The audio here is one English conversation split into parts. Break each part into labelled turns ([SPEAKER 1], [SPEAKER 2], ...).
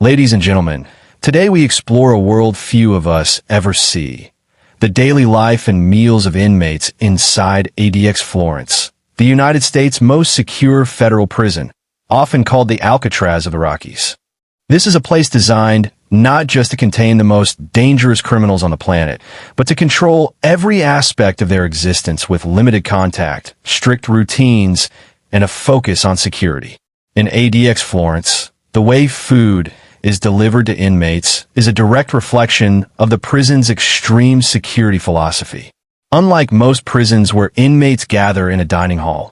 [SPEAKER 1] Ladies and gentlemen, today we explore a world few of us ever see. The daily life and meals of inmates inside ADX Florence, the United States' most secure federal prison, often called the Alcatraz of the Rockies. This is a place designed not just to contain the most dangerous criminals on the planet, but to control every aspect of their existence with limited contact, strict routines, and a focus on security. In ADX Florence, the way food is delivered to inmates is a direct reflection of the prison's extreme security philosophy. Unlike most prisons where inmates gather in a dining hall,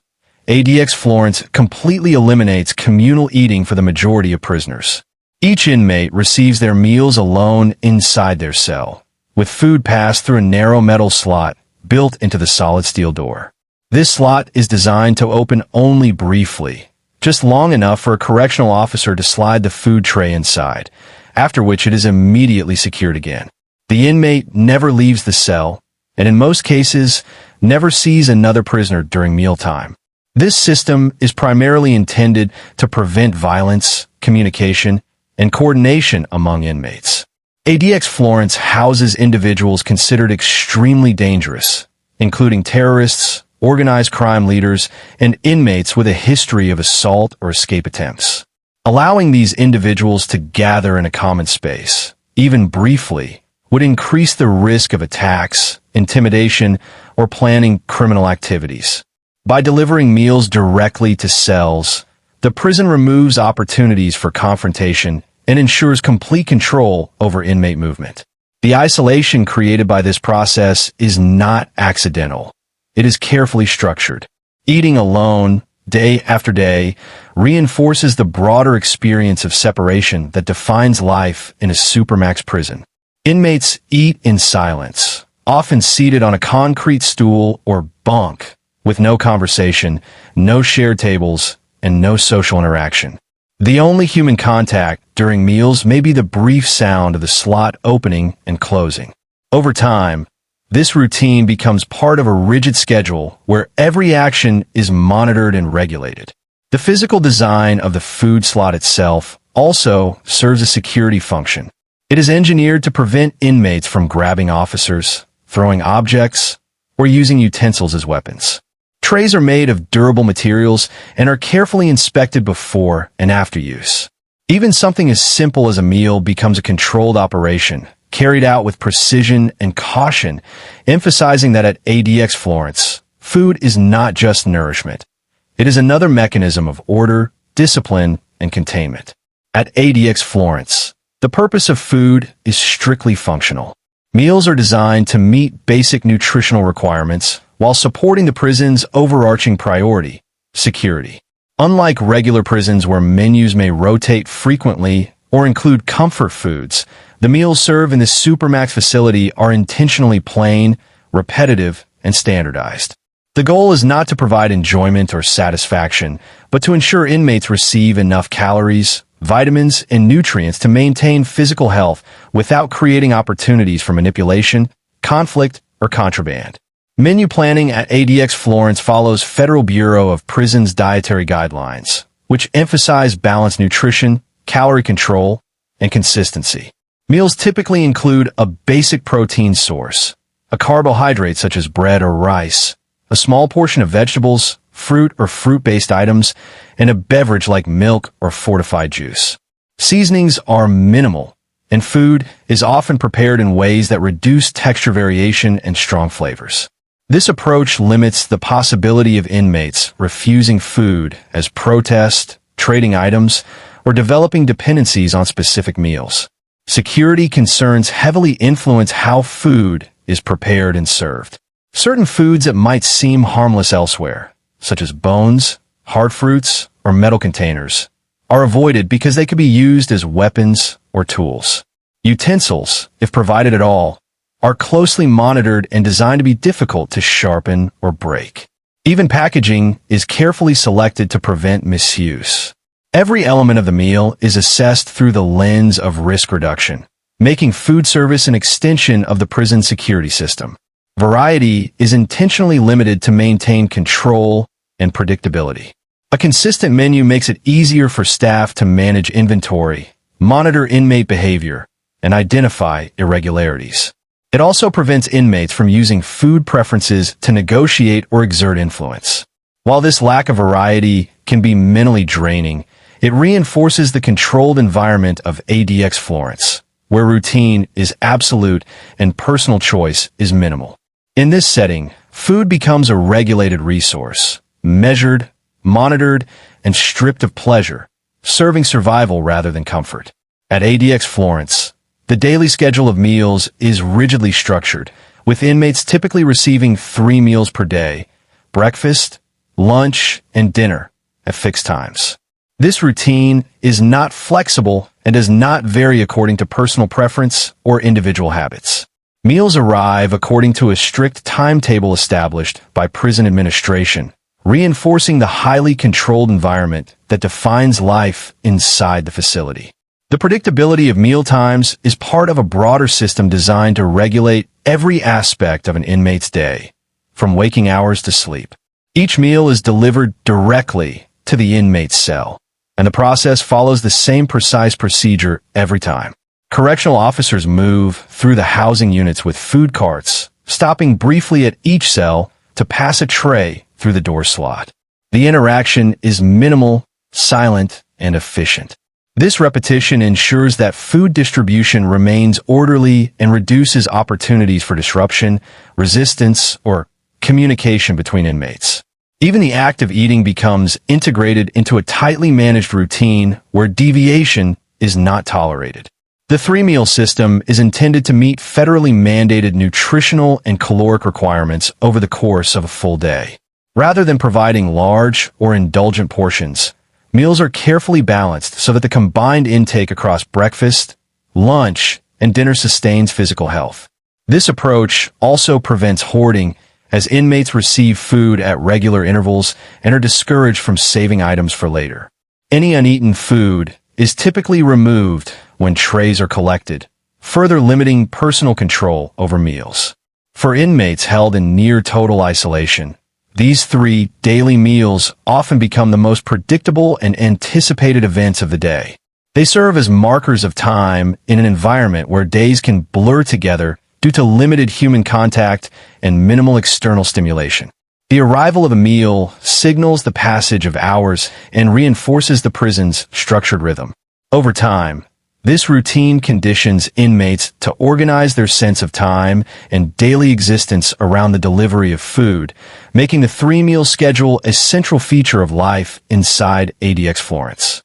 [SPEAKER 1] ADX Florence completely eliminates communal eating for the majority of prisoners. Each inmate receives their meals alone inside their cell, with food passed through a narrow metal slot built into the solid steel door. This slot is designed to open only briefly, just long enough for a correctional officer to slide the food tray inside, after which it is immediately secured again. The inmate never leaves the cell, and in most cases, never sees another prisoner during mealtime. This system is primarily intended to prevent violence, communication, and coordination among inmates. ADX Florence houses individuals considered extremely dangerous, including terrorists, organized crime leaders, and inmates with a history of assault or escape attempts. Allowing these individuals to gather in a common space, even briefly, would increase the risk of attacks, intimidation, or planning criminal activities. By delivering meals directly to cells, the prison removes opportunities for confrontation and ensures complete control over inmate movement. The isolation created by this process is not accidental. It is carefully structured. Eating alone, day after day, reinforces the broader experience of separation that defines life in a Supermax prison. Inmates eat in silence, often seated on a concrete stool or bunk, with no conversation, no shared tables, and no social interaction. The only human contact during meals may be the brief sound of the slot opening and closing. Over time, this routine becomes part of a rigid schedule where every action is monitored and regulated. The physical design of the food slot itself also serves a security function. It is engineered to prevent inmates from grabbing officers, throwing objects, or using utensils as weapons. Trays are made of durable materials and are carefully inspected before and after use. Even something as simple as a meal becomes a controlled operation, carried out with precision and caution, emphasizing that at ADX Florence, food is not just nourishment. It is another mechanism of order, discipline, and containment. At ADX Florence, the purpose of food is strictly functional. Meals are designed to meet basic nutritional requirements while supporting the prison's overarching priority, security. Unlike regular prisons where menus may rotate frequently or include comfort foods, the meals served in the Supermax facility are intentionally plain, repetitive, and standardized. The goal is not to provide enjoyment or satisfaction, but to ensure inmates receive enough calories, vitamins, and nutrients to maintain physical health without creating opportunities for manipulation, conflict, or contraband. Menu planning at ADX Florence follows Federal Bureau of Prisons dietary guidelines, which emphasize balanced nutrition, calorie control, and consistency. Meals typically include a basic protein source, a carbohydrate such as bread or rice, a small portion of vegetables, fruit or fruit-based items, and a beverage like milk or fortified juice. Seasonings are minimal, and food is often prepared in ways that reduce texture variation and strong flavors. This approach limits the possibility of inmates refusing food as protest, trading items, or developing dependencies on specific meals. Security concerns heavily influence how food is prepared and served. Certain foods that might seem harmless elsewhere, such as bones, hard fruits, or metal containers, are avoided because they could be used as weapons or tools. Utensils, if provided at all, are closely monitored and designed to be difficult to sharpen or break. Even packaging is carefully selected to prevent misuse. Every element of the meal is assessed through the lens of risk reduction, making food service an extension of the prison security system. Variety is intentionally limited to maintain control and predictability. A consistent menu makes it easier for staff to manage inventory monitor inmate behavior, and identify irregularities. It also prevents inmates from using food preferences to negotiate or exert influence. While this lack of variety can be mentally draining, it reinforces the controlled environment of ADX Florence, where routine is absolute and personal choice is minimal. In this setting, food becomes a regulated resource, measured, monitored, and stripped of pleasure, serving survival rather than comfort. At ADX Florence, the daily schedule of meals is rigidly structured, with inmates typically receiving 3 meals per day, breakfast, lunch, and dinner, at fixed times. This routine is not flexible and does not vary according to personal preference or individual habits. Meals arrive according to a strict timetable established by prison administration, reinforcing the highly controlled environment that defines life inside the facility. The predictability of mealtimes is part of a broader system designed to regulate every aspect of an inmate's day, from waking hours to sleep. Each meal is delivered directly to the inmate's cell, and the process follows the same precise procedure every time. Correctional officers move through the housing units with food carts, stopping briefly at each cell to pass a tray through the door slot. The interaction is minimal, silent, and efficient. This repetition ensures that food distribution remains orderly and reduces opportunities for disruption, resistance, or communication between inmates. Even the act of eating becomes integrated into a tightly managed routine where deviation is not tolerated. The 3-meal system is intended to meet federally mandated nutritional and caloric requirements over the course of a full day. Rather than providing large or indulgent portions, meals are carefully balanced so that the combined intake across breakfast, lunch, and dinner sustains physical health. This approach also prevents hoarding, as inmates receive food at regular intervals and are discouraged from saving items for later. Any uneaten food is typically removed when trays are collected, further limiting personal control over meals. For inmates held in near total isolation, these 3 daily meals often become the most predictable and anticipated events of the day. They serve as markers of time in an environment where days can blur together due to limited human contact and minimal external stimulation. The arrival of a meal signals the passage of hours and reinforces the prison's structured rhythm. Over time, this routine conditions inmates to organize their sense of time and daily existence around the delivery of food, making the 3-meal schedule a central feature of life inside ADX Florence.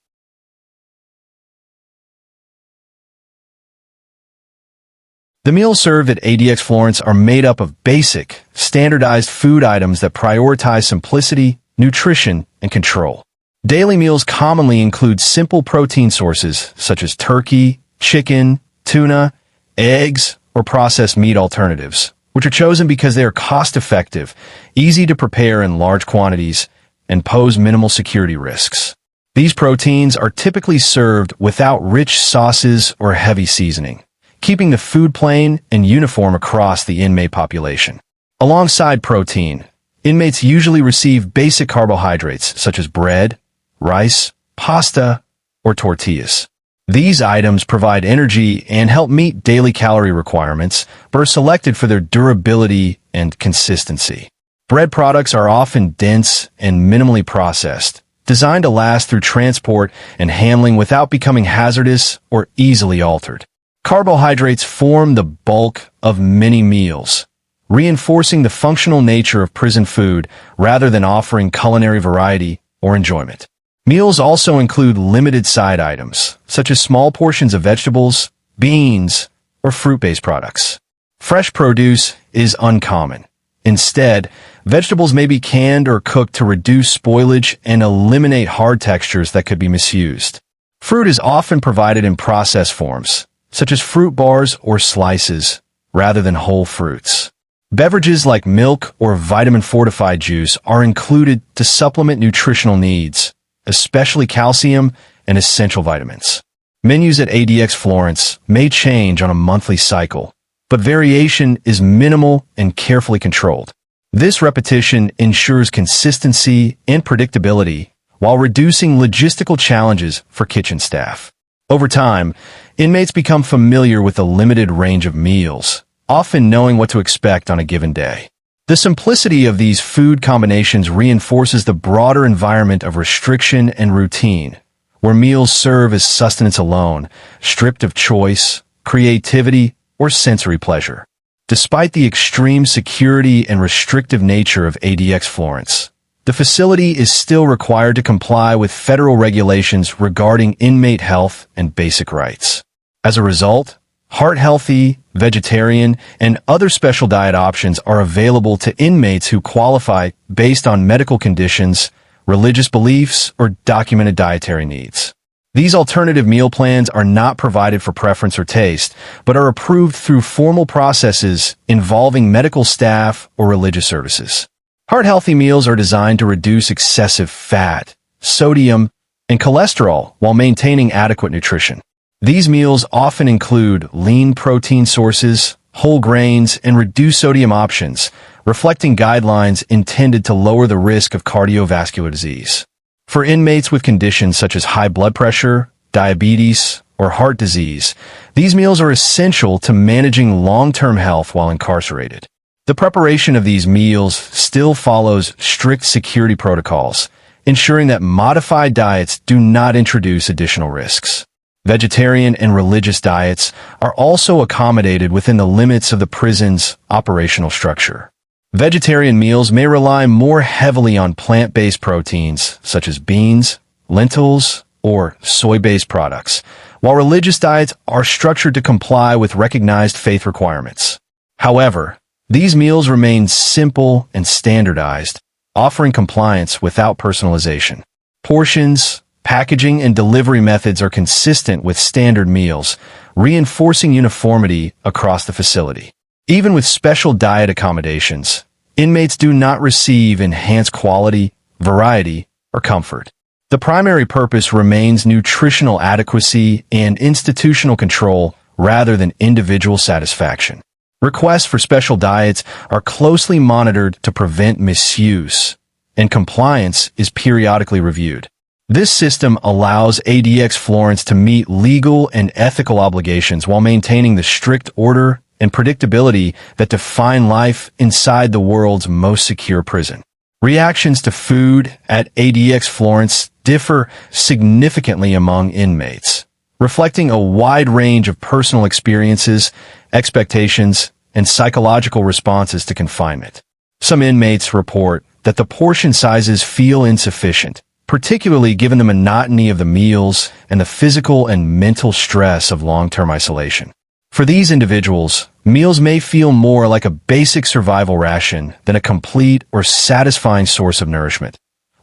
[SPEAKER 1] The meals served at ADX Florence are made up of basic, standardized food items that prioritize simplicity, nutrition, and control. Daily meals commonly include simple protein sources such as turkey, chicken, tuna, eggs, or processed meat alternatives, which are chosen because they are cost-effective, easy to prepare in large quantities, and pose minimal security risks. These proteins are typically served without rich sauces or heavy seasoning, keeping the food plain and uniform across the inmate population. Alongside protein, inmates usually receive basic carbohydrates such as bread, rice, pasta, or tortillas. These items provide energy and help meet daily calorie requirements, but are selected for their durability and consistency. Bread products are often dense and minimally processed, designed to last through transport and handling without becoming hazardous or easily altered. Carbohydrates form the bulk of many meals, reinforcing the functional nature of prison food rather than offering culinary variety or enjoyment. Meals also include limited side items, such as small portions of vegetables, beans, or fruit-based products. Fresh produce is uncommon. Instead, vegetables may be canned or cooked to reduce spoilage and eliminate hard textures that could be misused. Fruit is often provided in processed forms, such as fruit bars or slices, rather than whole fruits. Beverages like milk or vitamin-fortified juice are included to supplement nutritional needs, especially calcium and essential vitamins. Menus at ADX Florence may change on a monthly cycle, but variation is minimal and carefully controlled. This repetition ensures consistency and predictability while reducing logistical challenges for kitchen staff. Over time, inmates become familiar with a limited range of meals, often knowing what to expect on a given day. The simplicity of these food combinations reinforces the broader environment of restriction and routine, where meals serve as sustenance alone, stripped of choice, creativity, or sensory pleasure. Despite the extreme security and restrictive nature of ADX Florence, the facility is still required to comply with federal regulations regarding inmate health and basic rights. As a result, heart-healthy, vegetarian, and other special diet options are available to inmates who qualify based on medical conditions, religious beliefs, or documented dietary needs. These alternative meal plans are not provided for preference or taste, but are approved through formal processes involving medical staff or religious services. Heart-healthy meals are designed to reduce excessive fat, sodium, and cholesterol while maintaining adequate nutrition. These meals often include lean protein sources, whole grains, and reduced sodium options, reflecting guidelines intended to lower the risk of cardiovascular disease. For inmates with conditions such as high blood pressure, diabetes, or heart disease, these meals are essential to managing long-term health while incarcerated. The preparation of these meals still follows strict security protocols, ensuring that modified diets do not introduce additional risks. Vegetarian and religious diets are also accommodated within the limits of the prison's operational structure. Vegetarian meals may rely more heavily on plant-based proteins, such as beans, lentils, or soy-based products, while religious diets are structured to comply with recognized faith requirements. However, these meals remain simple and standardized, offering compliance without personalization. Portions, packaging, and delivery methods are consistent with standard meals, reinforcing uniformity across the facility. Even with special diet accommodations, inmates do not receive enhanced quality, variety, or comfort. The primary purpose remains nutritional adequacy and institutional control rather than individual satisfaction. Requests for special diets are closely monitored to prevent misuse, and compliance is periodically reviewed. This system allows ADX Florence to meet legal and ethical obligations while maintaining the strict order and predictability that define life inside the world's most secure prison. Reactions to food at ADX Florence differ significantly among inmates, reflecting a wide range of personal experiences, expectations, and psychological responses to confinement. Some inmates report that the portion sizes feel insufficient, particularly given the monotony of the meals and the physical and mental stress of long-term isolation. For these individuals, meals may feel more like a basic survival ration than a complete or satisfying source of nourishment,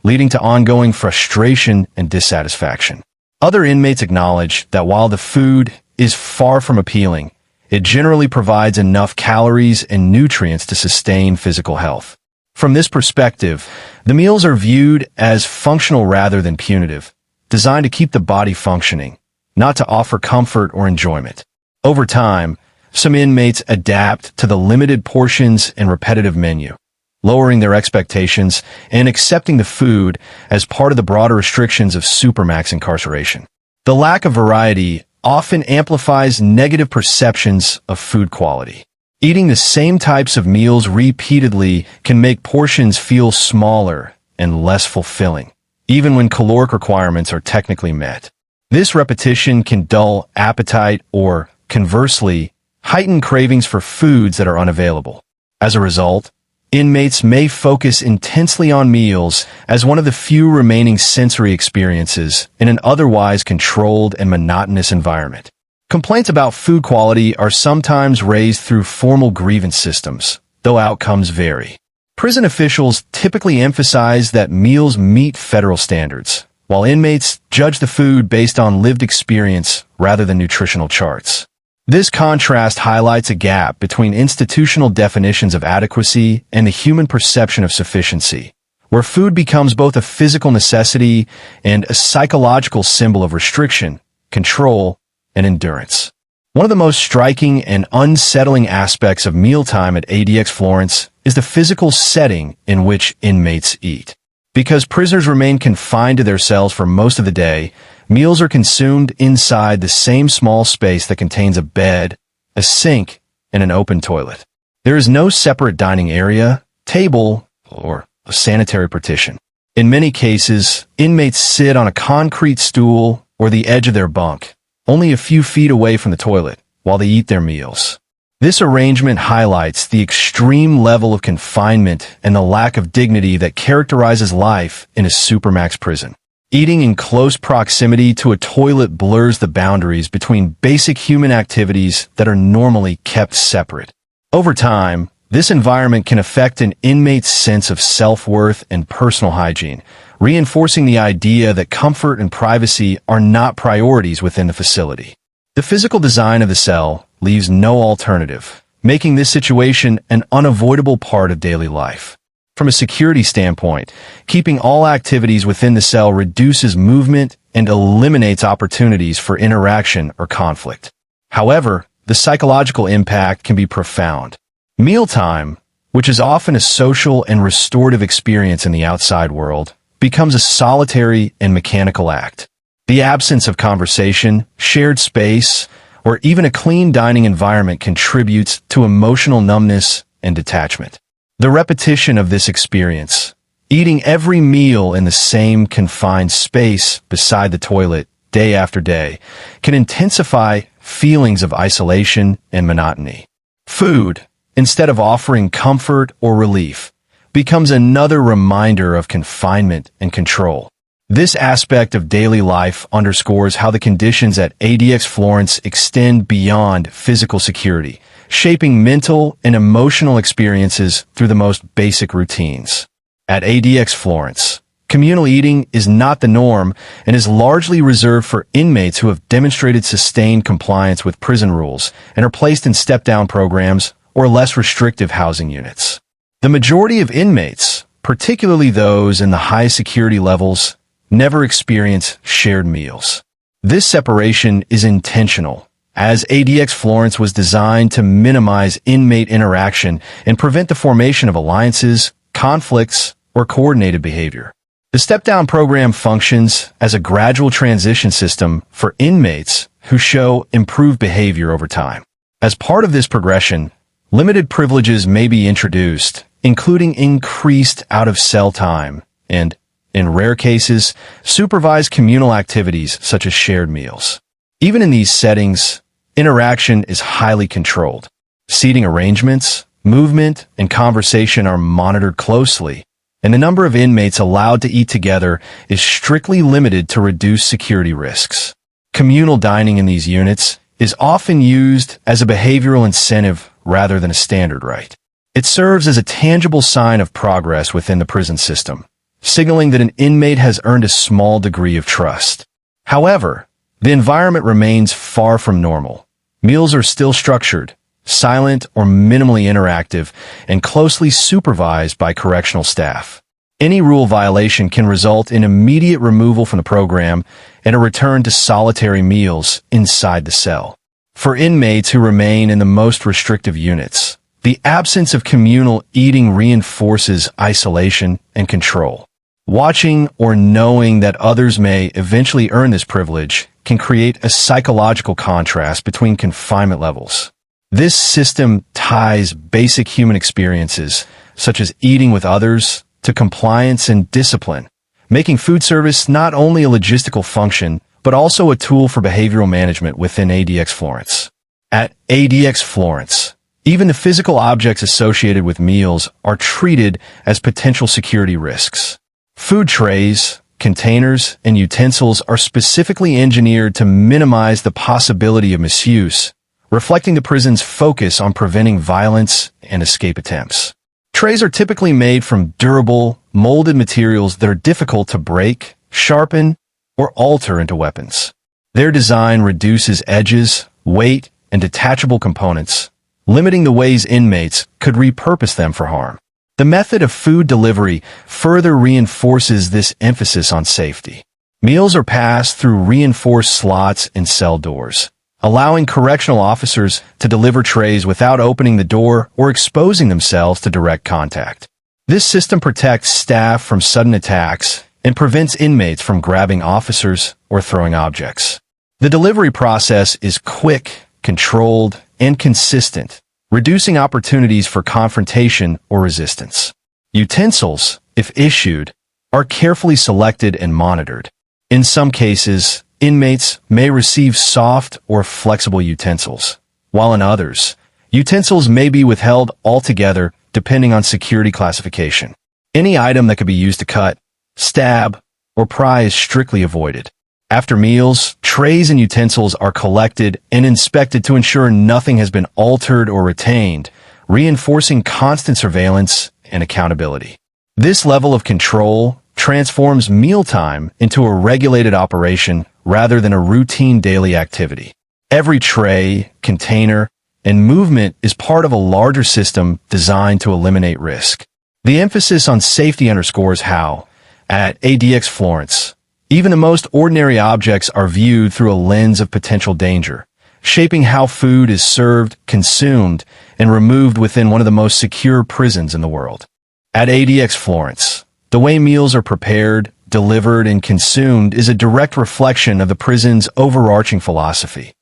[SPEAKER 1] leading to ongoing frustration and dissatisfaction. Other inmates acknowledge that while the food is far from appealing, it generally provides enough calories and nutrients to sustain physical health. From this perspective, the meals are viewed as functional rather than punitive, designed to keep the body functioning, not to offer comfort or enjoyment. Over time, some inmates adapt to the limited portions and repetitive menu, lowering their expectations and accepting the food as part of the broader restrictions of Supermax incarceration. The lack of variety often amplifies negative perceptions of food quality. Eating the same types of meals repeatedly can make portions feel smaller and less fulfilling, even when caloric requirements are technically met. This repetition can dull appetite or, conversely, heighten cravings for foods that are unavailable. As a result, inmates may focus intensely on meals as one of the few remaining sensory experiences in an otherwise controlled and monotonous environment. Complaints about food quality are sometimes raised through formal grievance systems, though outcomes vary. Prison officials typically emphasize that meals meet federal standards, while inmates judge the food based on lived experience rather than nutritional charts. This contrast highlights a gap between institutional definitions of adequacy and the human perception of sufficiency, where food becomes both a physical necessity and a psychological symbol of restriction, control, and endurance. One of the most striking and unsettling aspects of mealtime at ADX Florence is the physical setting in which inmates eat. Because prisoners remain confined to their cells for most of the day, Meals are consumed inside the same small space that contains a bed, a sink, and an open toilet. There is no separate dining area, table, or a sanitary partition. In many cases, inmates sit on a concrete stool or the edge of their bunk, only a few feet away from the toilet, while they eat their meals. This arrangement highlights the extreme level of confinement and the lack of dignity that characterizes life in a Supermax prison. Eating in close proximity to a toilet blurs the boundaries between basic human activities that are normally kept separate. Over time, this environment can affect an inmate's sense of self-worth and personal hygiene, reinforcing the idea that comfort and privacy are not priorities within the facility. The physical design of the cell leaves no alternative, making this situation an unavoidable part of daily life. From a security standpoint, keeping all activities within the cell reduces movement and eliminates opportunities for interaction or conflict. However, the psychological impact can be profound. Mealtime, which is often a social and restorative experience in the outside world, becomes a solitary and mechanical act. The absence of conversation, shared space, or even a clean dining environment contributes to emotional numbness and detachment. The repetition of this experience, eating every meal in the same confined space beside the toilet day after day, can intensify feelings of isolation and monotony. Food, instead of offering comfort or relief, becomes another reminder of confinement and control. This aspect of daily life underscores how the conditions at ADX Florence extend beyond physical security, shaping mental and emotional experiences through the most basic routines. At ADX Florence, communal eating is not the norm and is largely reserved for inmates who have demonstrated sustained compliance with prison rules and are placed in step-down programs or less restrictive housing units. The majority of inmates, particularly those in the high security levels, never experience shared meals. This separation is intentional, as ADX Florence was designed to minimize inmate interaction and prevent the formation of alliances, conflicts, or coordinated behavior. The step-down program functions as a gradual transition system for inmates who show improved behavior over time. As part of this progression, limited privileges may be introduced, including increased out-of-cell time and, in rare cases, supervised communal activities such as shared meals. Even in these settings, interaction is highly controlled. Seating arrangements, movement, and conversation are monitored closely, and the number of inmates allowed to eat together is strictly limited to reduce security risks. Communal dining in these units is often used as a behavioral incentive rather than a standard right. It serves as a tangible sign of progress within the prison system, signaling that an inmate has earned a small degree of trust. However, the environment remains far from normal. Meals are still structured, silent or minimally interactive, and closely supervised by correctional staff. Any rule violation can result in immediate removal from the program and a return to solitary meals inside the cell. For inmates who remain in the most restrictive units, the absence of communal eating reinforces isolation and control. Watching or knowing that others may eventually earn this privilege can create a psychological contrast between confinement levels. This system ties basic human experiences, such as eating with others, to compliance and discipline, making food service not only a logistical function, but also a tool for behavioral management within ADX Florence. At ADX Florence, even the physical objects associated with meals are treated as potential security risks. Food trays, containers, and utensils are specifically engineered to minimize the possibility of misuse, reflecting the prison's focus on preventing violence and escape attempts. Trays are typically made from durable, molded materials that are difficult to break, sharpen, or alter into weapons. Their design reduces edges, weight, and detachable components, limiting the ways inmates could repurpose them for harm. The method of food delivery further reinforces this emphasis on safety. Meals are passed through reinforced slots in cell doors, allowing correctional officers to deliver trays without opening the door or exposing themselves to direct contact. This system protects staff from sudden attacks and prevents inmates from grabbing officers or throwing objects. The delivery process is quick, controlled, and consistent, reducing opportunities for confrontation or resistance. Utensils, if issued, are carefully selected and monitored. In some cases, inmates may receive soft or flexible utensils, while in others, utensils may be withheld altogether depending on security classification. Any item that could be used to cut, stab, or pry is strictly avoided. After meals, trays and utensils are collected and inspected to ensure nothing has been altered or retained, reinforcing constant surveillance and accountability. This level of control transforms mealtime into a regulated operation rather than a routine daily activity. Every tray, container, and movement is part of a larger system designed to eliminate risk. The emphasis on safety underscores how, at ADX Florence, even the most ordinary objects are viewed through a lens of potential danger, shaping how food is served, consumed, and removed within one of the most secure prisons in the world. At ADX Florence, the way meals are prepared, delivered, and consumed is a direct reflection of the prison's overarching philosophy: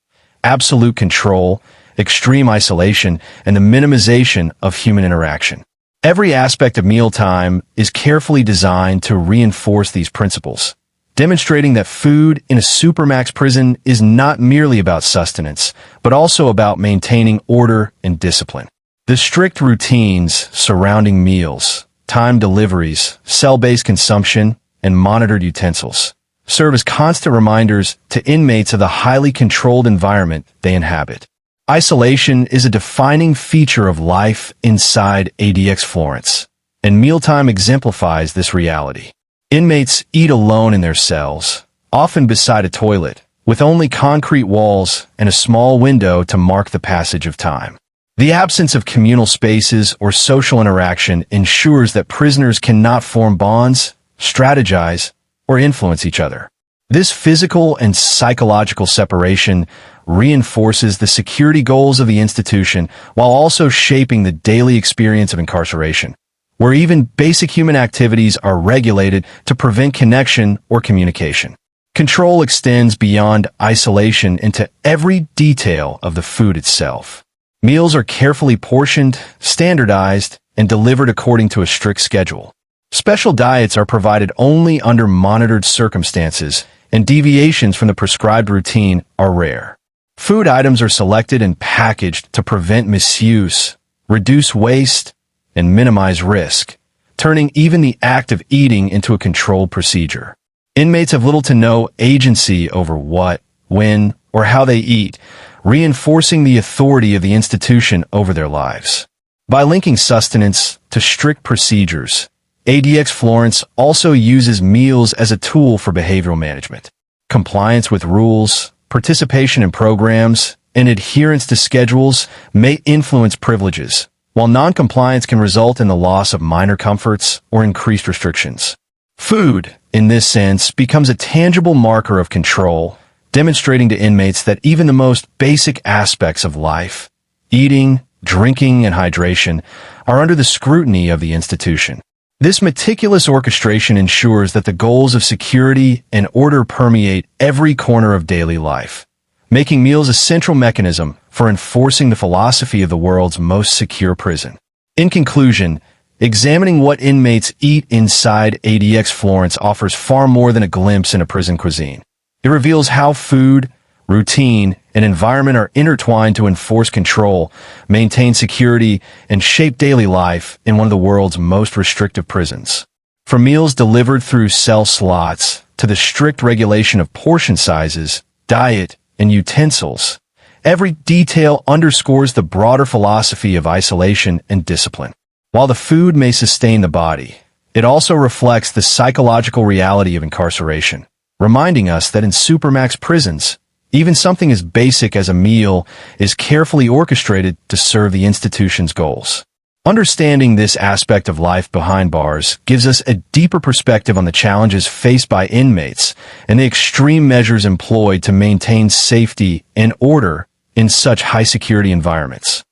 [SPEAKER 1] absolute control, extreme isolation, and the minimization of human interaction. Every aspect of mealtime is carefully designed to reinforce these principles, demonstrating that food in a Supermax prison is not merely about sustenance, but also about maintaining order and discipline. The strict routines surrounding meals, timed deliveries, cell-based consumption, and monitored utensils serve as constant reminders to inmates of the highly controlled environment they inhabit. Isolation is a defining feature of life inside ADX Florence, and mealtime exemplifies this reality. Inmates eat alone in their cells, often beside a toilet, with only concrete walls and a small window to mark the passage of time. The absence of communal spaces or social interaction ensures that prisoners cannot form bonds, strategize, or influence each other. This physical and psychological separation reinforces the security goals of the institution while also shaping the daily experience of incarceration, where even basic human activities are regulated to prevent connection or communication. Control extends beyond isolation into every detail of the food itself. Meals are carefully portioned, standardized, and delivered according to a strict schedule. Special diets are provided only under monitored circumstances, and deviations from the prescribed routine are rare. Food items are selected and packaged to prevent misuse, reduce waste, and minimize risk, turning even the act of eating into a controlled procedure. Inmates have little to no agency over what, when, or how they eat, reinforcing the authority of the institution over their lives. By linking sustenance to strict procedures, ADX Florence also uses meals as a tool for behavioral management. Compliance with rules, participation in programs, and adherence to schedules may influence privileges, while non-compliance can result in the loss of minor comforts or increased restrictions. Food, in this sense, becomes a tangible marker of control, demonstrating to inmates that even the most basic aspects of life, eating, drinking, and hydration, are under the scrutiny of the institution. This meticulous orchestration ensures that the goals of security and order permeate every corner of daily life, making meals a central mechanism for enforcing the philosophy of the world's most secure prison. In conclusion, examining what inmates eat inside ADX Florence offers far more than a glimpse into prison cuisine. It reveals how food, routine, and environment are intertwined to enforce control, maintain security, and shape daily life in one of the world's most restrictive prisons. From meals delivered through cell slots to the strict regulation of portion sizes, diet, and utensils, every detail underscores the broader philosophy of isolation and discipline. While the food may sustain the body, it also reflects the psychological reality of incarceration, reminding us that in Supermax prisons, even something as basic as a meal is carefully orchestrated to serve the institution's goals. Understanding this aspect of life behind bars gives us a deeper perspective on the challenges faced by inmates and the extreme measures employed to maintain safety and order in such high-security environments.